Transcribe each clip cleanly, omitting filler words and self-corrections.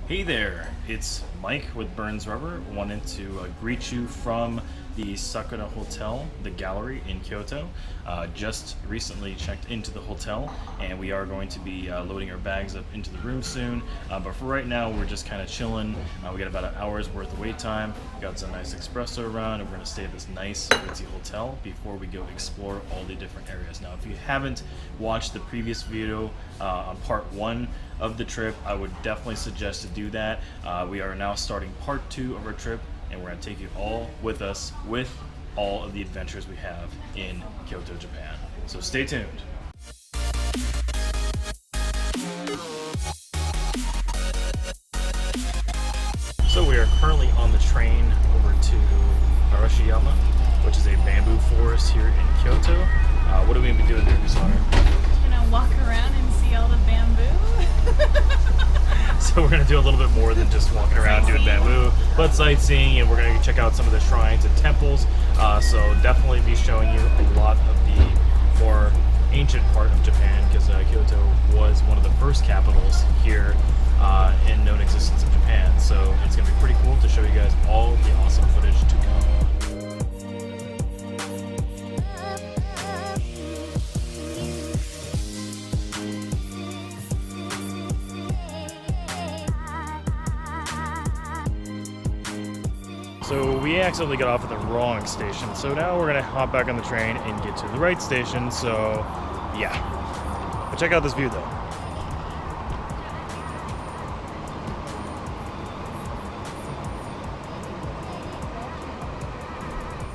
Hey there, it's Mike with Byrnz Rubber. Wanted to greet you from the Sakura Hotel, the gallery in Kyoto. Just recently checked into the hotel, and we are going to be loading our bags up into the room soon. But for right now, we're just kind of chilling. We got about an hour's worth of wait time. Got some nice espresso around, and we're going to stay at this nice, ritzy hotel before we go explore all the different areas. Now, if you haven't watched the previous video on part 1 of the trip, I would definitely suggest to do that. We are now starting part 2 of our trip, and we're going to take you all with us with all of the adventures we have in Kyoto, Japan. So stay tuned. So we are currently on the train over to Arashiyama, which is a bamboo forest here in Kyoto. What are we going to be doing there, Kusana? Gonna walk around and see all the bamboo. So we're going to do a little bit more than just walking around doing bamboo, but sightseeing, and we're going to check out some of the shrines and temples. So definitely be showing you a lot of the more ancient part of Japan, because Kyoto was one of the first capitals here in known existence of Japan. So it's going to be pretty cool to show you guys all the awesome footage to come. So we accidentally got off at the wrong station, so now we're gonna hop back on the train and get to the right station. So yeah, but check out this view though.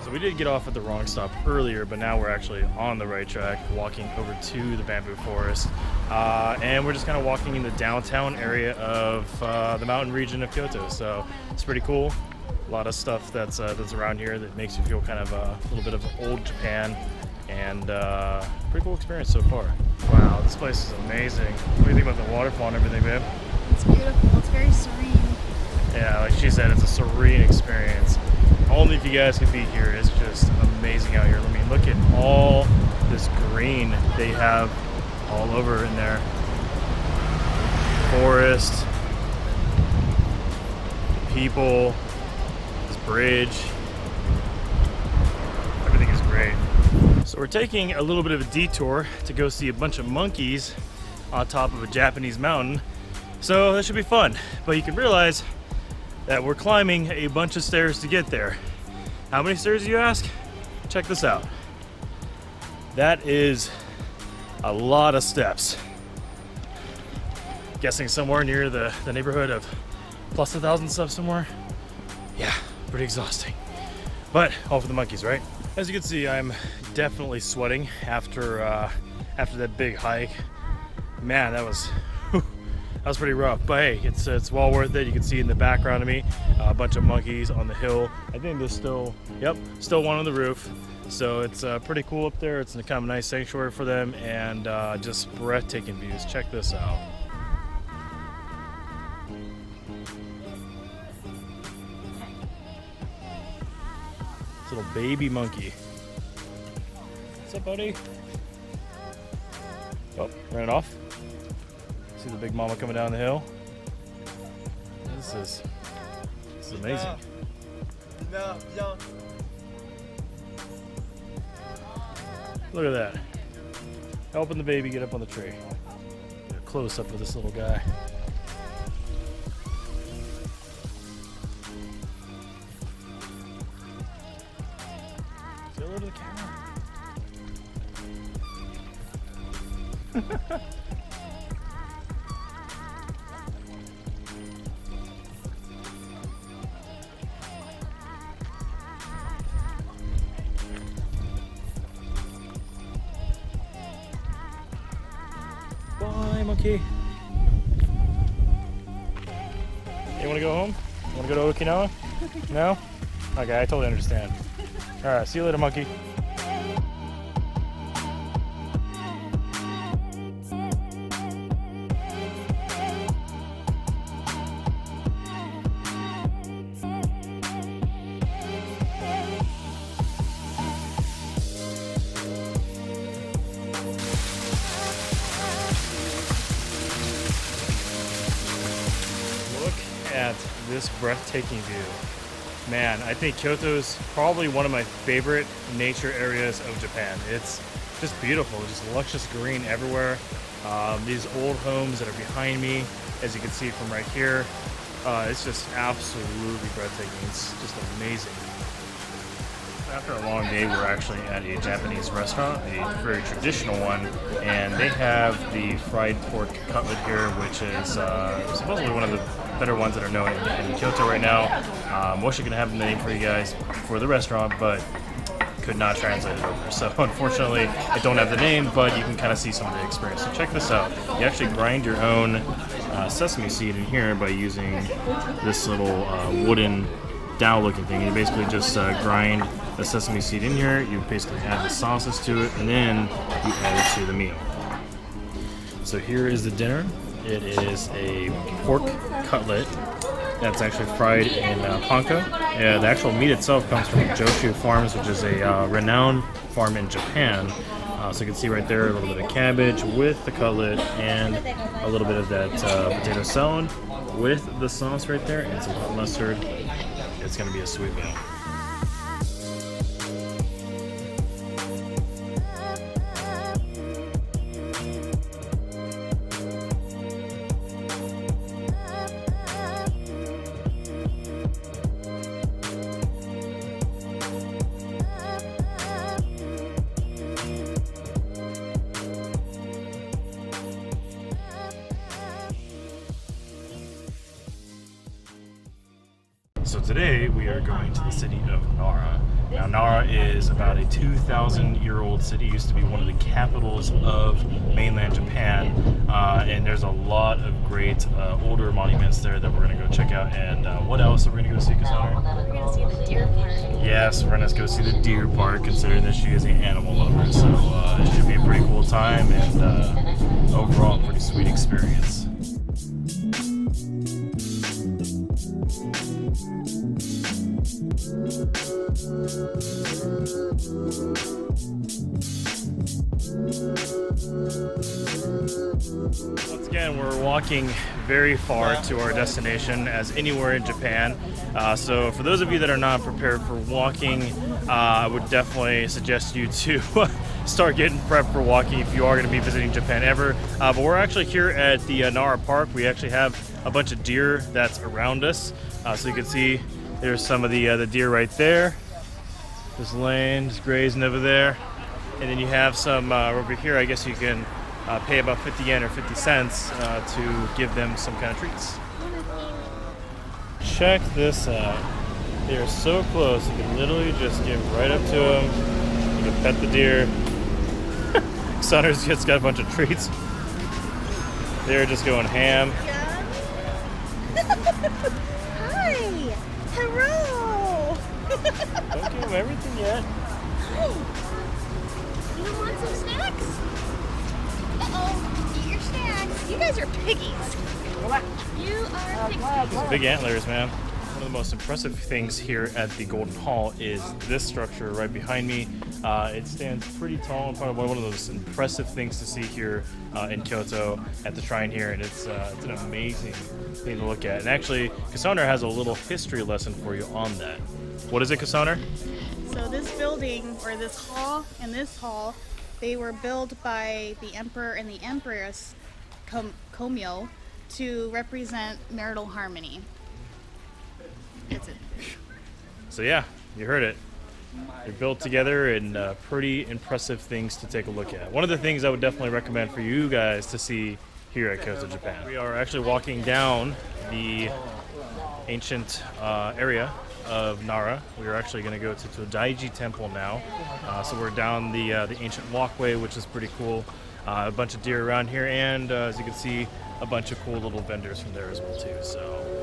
So we did get off at the wrong stop earlier, but now we're actually on the right track, walking over to the bamboo forest, and we're just kind of walking in the downtown area of the mountain region of Kyoto. So it's pretty cool. A lot of stuff that's around here that makes you feel kind of a little bit of old Japan, and pretty cool experience so far. Wow, this place is amazing. What do you think about the waterfall and everything, babe? It's beautiful. It's very serene. Yeah, like she said, it's a serene experience. Only if you guys could be here. It's just amazing out here. I mean, look at all this green they have all over in there. Forest, people, bridge, everything is great. So we're taking a little bit of a detour to go see a bunch of monkeys on top of a Japanese mountain, so that should be fun. But you can realize that we're climbing a bunch of stairs to get there. How many stairs do you ask? Check this out. That is a lot of steps. Guessing somewhere near the neighborhood of plus 1,000 steps somewhere. Yeah. Pretty exhausting, but all for the monkeys, right? As you can see, I'm definitely sweating after that big hike. Man, that was pretty rough, but hey, it's well worth it. You can see in the background of me a bunch of monkeys on the hill. I think there's still one on the roof, so it's pretty cool up there. It's kind of a nice sanctuary for them, and just breathtaking views. Check this out. Little baby monkey. What's up, buddy? Oh, ran it off. See the big mama coming down the hill. This is amazing. Look at that. Helping the baby get up on the tree. Get a close up of this little guy. Say hello to the camera. Bye, monkey. You want to go home? Want to go to Okinawa? No? Okay, I totally understand. All right, see you later, monkey. Look at this breathtaking view. Man, I think Kyoto is probably one of my favorite nature areas of Japan. It's just beautiful, just luscious green everywhere. These old homes that are behind me, as you can see from right here, it's just absolutely breathtaking. It's just amazing. After a long day, we're actually at a Japanese restaurant, a very traditional one, and they have the fried pork cutlet here, which is supposedly one of the better ones that are known in Kyoto right now. Wish I could have the name for you guys for the restaurant, but could not translate it over. So unfortunately, I don't have the name, but you can kind of see some of the experience. So check this out. You actually grind your own sesame seed in here by using this little wooden dowel looking thing. You basically just grind the sesame seed in here, you basically add the sauces to it, and then you add it to the meal. So here is the dinner. It is a pork cutlet that's actually fried in panko. The actual meat itself comes from Joshu Farms, which is a renowned farm in Japan. So you can see right there a little bit of cabbage with the cutlet and a little bit of that potato salad with the sauce right there and some hot mustard. It's going to be a sweet meal. So today we are going to the city of Nara. Now Nara is about a 2,000-year-old city, used to be one of the capitals of mainland Japan, and there's a lot of great older monuments there that we're going to go check out. And what else are we going to go see, Cassandra? We're going to see the deer park. Yes, we're going to go see the deer park, considering that she is an animal lover. So it should be a pretty cool time and overall a pretty sweet experience. Once again, we're walking very far to our destination, as anywhere in Japan. So for those of you that are not prepared for walking, I would definitely suggest you to start getting prepped for walking if you are going to be visiting Japan ever. But we're actually here at the Nara Park. We actually have a bunch of deer that's around us. So you can see there's some of the deer right there. Just laying, just grazing over there. And then you have some over here. I guess you can pay about 50 yen or 50 cents to give them some kind of treats. Check this out. They are so close. You can literally just get right up to them. You can pet the deer. Sonner's just got a bunch of treats. They're just going ham. Hi! Hello! Don't give them everything yet. You want some snacks? Uh-oh, eat your snacks. You guys are piggies. You are piggies. Big antlers, man. One of the most impressive things here at the Golden Hall is this structure right behind me. It stands pretty tall and probably one of those impressive things to see here in Kyoto at the shrine here, and it's an amazing thing to look at. And actually, Cassandra has a little history lesson for you on that. What is it, Cassandra? So this building, or this hall and this hall, they were built by the emperor and the empress Komyo to represent marital harmony. That's it. So yeah, you heard it. They're built together and pretty impressive things to take a look at. One of the things I would definitely recommend for you guys to see here at Kyoto, Japan. We are actually walking down the ancient area of Nara. We are actually going to go to Daiji Temple now. So we're down the ancient walkway, which is pretty cool. A bunch of deer around here, and as you can see, a bunch of cool little vendors from there as well too. So.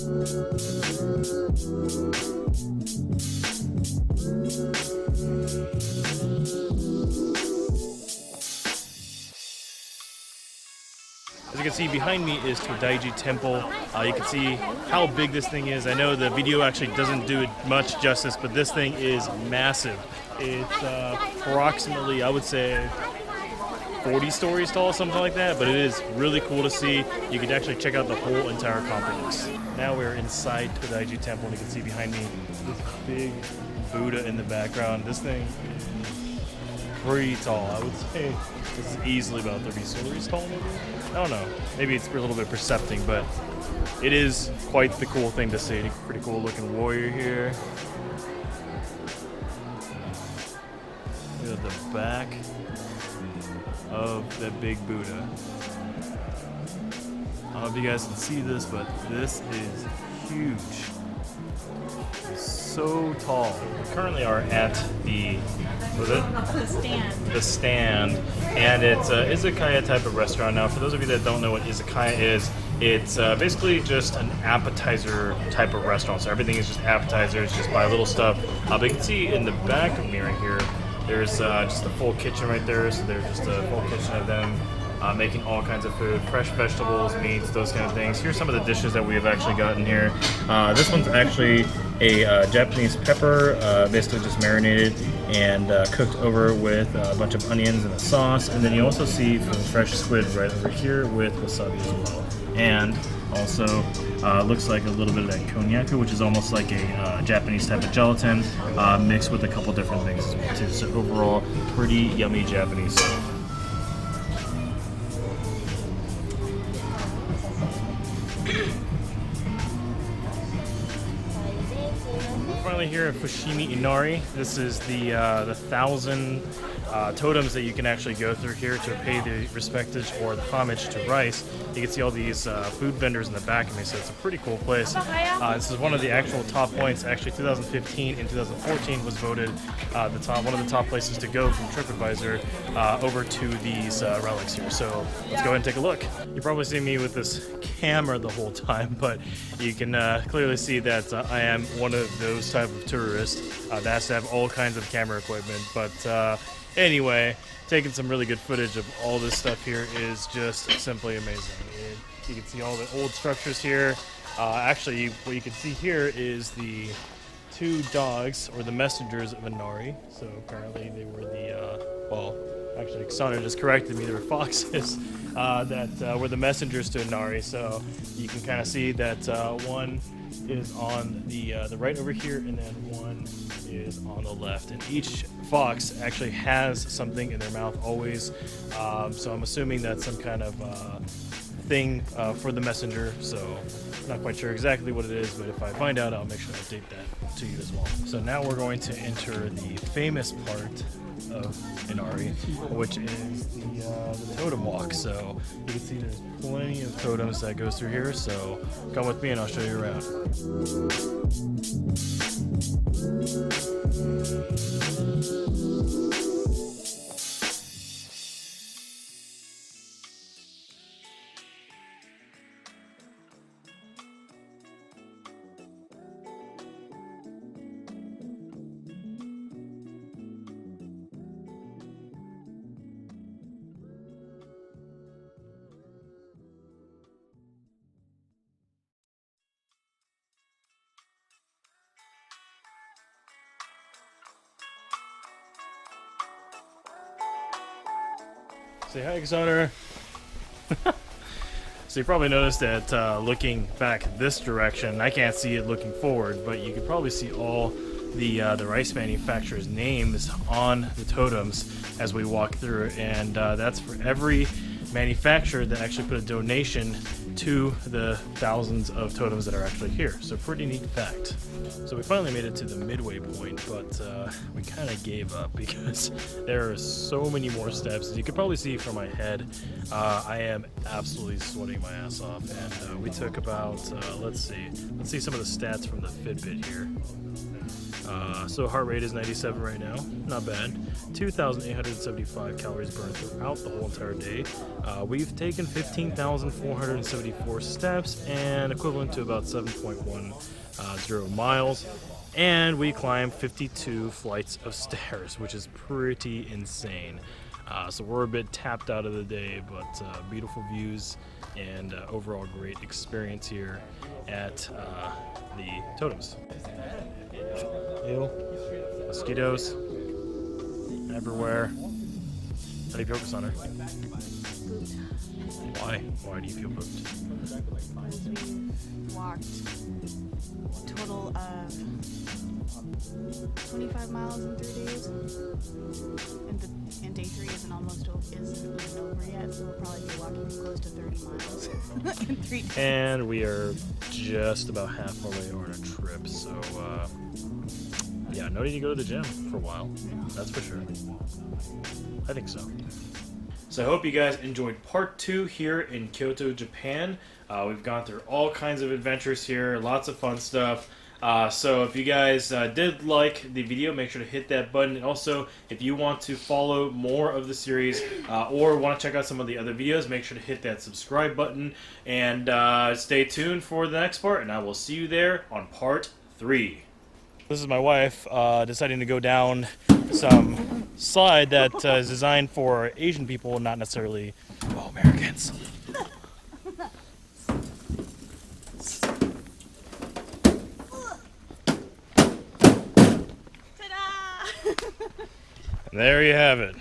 As you can see behind me is Todaiji Temple. You can see how big this thing is. I know the video actually doesn't do it much justice, but this thing is massive. It's approximately, I would say, 40 stories tall, something like that, but it is really cool to see. You can actually check out the whole entire complex. Now we're inside Todaiji Temple, and you can see behind me this big Buddha in the background. This thing is pretty tall. I would say this is easily about 30 stories tall, maybe? I don't know. Maybe it's a little bit percepting, but it is quite the cool thing to see. Pretty cool looking warrior here. Look at the back of that big Buddha. I don't know if you guys can see this, but this is huge. It's so tall. We currently are at the, what is it? The stand. The stand, and it's a izakaya type of restaurant. Now, for those of you that don't know what izakaya is, it's basically just an appetizer type of restaurant. So everything is just appetizers, just buy little stuff. But you can see in the back of me right here, there's just a full kitchen right there. So there's just a full kitchen of them making all kinds of food, fresh vegetables, meats, those kind of things. Here's some of the dishes that we have actually gotten here. This one's actually a Japanese pepper, basically just marinated and cooked over with a bunch of onions and a sauce. And then you also see some fresh squid right over here with wasabi as well. And also looks like a little bit of that konnyaku, which is almost like a Japanese type of gelatin, mixed with a couple different things as well too. So overall, pretty yummy Japanese stuff. Finally here at Fushimi Inari. This is the 1,000 totems that you can actually go through here to pay the respectage or the homage to rice. You can see all these food vendors in the back of me, so it's a pretty cool place. This is one of the actual top points. Actually, 2015 and 2014 was voted one of the top places to go from TripAdvisor over to these relics here. So let's go ahead and take a look. You probably see me with this camera the whole time, but you can clearly see that I am one of those type of tourists that has to have all kinds of camera equipment. But anyway, taking some really good footage of all this stuff here is just simply amazing. You can see all the old structures here. Actually, what you can see here is the two dogs, or the messengers of Inari. So apparently they were actually Xana just corrected me, they were foxes that were the messengers to Inari. So you can kind of see that one is on the right over here, and then one is on the left. And each fox actually has something in their mouth always. So I'm assuming that's some kind of thing for the messenger. So not quite sure exactly what it is, but if I find out, I'll make sure to update that to you as well. So now we're going to enter the famous part of Inari, which is the totem walk. So you can see there's plenty of totems that goes through here, so come with me and I'll show you around. Say hi, Xana. So you probably noticed that looking back this direction, I can't see it looking forward, but you can probably see all the rice manufacturer's names on the totems as we walk through, and that's for every manufacturer that actually put a donation to the thousands of totems that are actually here. So pretty neat fact. So we finally made it to the midway point, but we kind of gave up because there are so many more steps. As you can probably see from my head, I am absolutely sweating my ass off, and we took about let's see some of the stats from the Fitbit here. So heart rate is 97 right now, not bad. 2,875 calories burned throughout the whole entire day. We've taken 15,474 steps and equivalent to about 7.10 miles. And we climbed 52 flights of stairs, which is pretty insane. So we're a bit tapped out of the day, but beautiful views and overall great experience here at the totems. Ew. Mosquitoes everywhere. How do you focus on her? Why? Why do you feel pooped? Because we walked a total of 25 miles in 3 days. And day 3 isn't even over yet, so we'll probably be walking close to 30 miles in 3 days. And we are just about half our way on a trip, so yeah, no need to go to the gym for a while. That's for sure. I think so. So I hope you guys enjoyed part 2 here in Kyoto, Japan. We've gone through all kinds of adventures here, lots of fun stuff. So if you guys did like the video, make sure to hit that button. And also, if you want to follow more of the series or want to check out some of the other videos, make sure to hit that subscribe button. And stay tuned for the next part, and I will see you there on part 3. This is my wife deciding to go down some slide that is designed for Asian people, not necessarily Americans. Ta-da! There you have it.